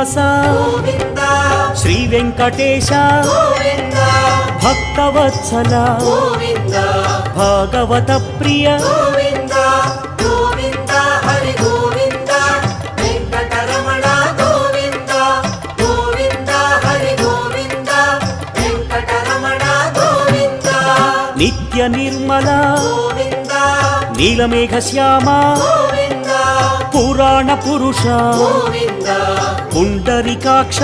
శ్రీనివాస శ్రీ వెంకటేశ భక్తవత్సల భాగవత ప్రియ నిత్య నిర్మల నీలమేఘ శ్యామ పురాణ పురుష పుండరీకాక్ష